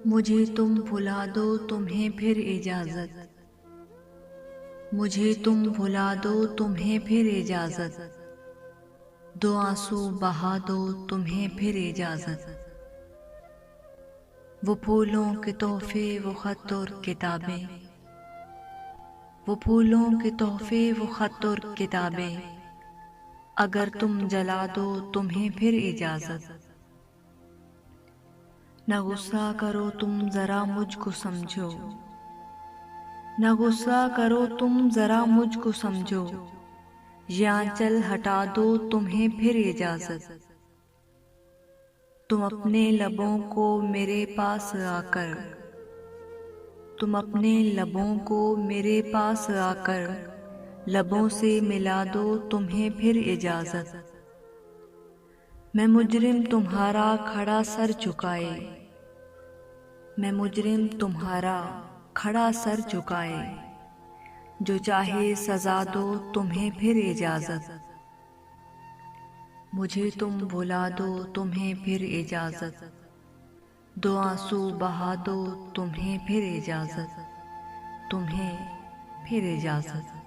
मुझे तुम भुला दो तुम्हें फिर इजाज़त, मुझे तुम भुला दो तुम्हें फिर इजाज़त, दो आंसू बहा दो तुम्हें फिर इजाज़त। वो फूलों के तोहफे वो खत और किताबें, वो फूलों के तोहफे वो खत और किताबें, अगर तुम जला दो तुम्हें फिर इजाज़त। न गुस्सा करो तुम ज़रा मुझको समझो, न गुस्सा करो तुम ज़रा मुझको समझो, ये आंचल हटा दो तुम्हें फिर इजाज़त। तुम अपने लबों को मेरे पास आकर, तुम अपने लबों को मेरे पास आकर, लबों से मिला दो तुम्हें फिर इजाज़त। मैं मुजरिम तुम्हारा खड़ा सर झुकाए, मैं मुजरिम तुम्हारा खड़ा सर झुकाए, जो चाहे सजा दो तुम्हें फिर इजाज़त। मुझे तुम भुला दो तुम्हें फिर इजाज़त, दो आंसू बहा दो तुम्हें फिर इजाज़त, तुम्हें फिर इजाज़त।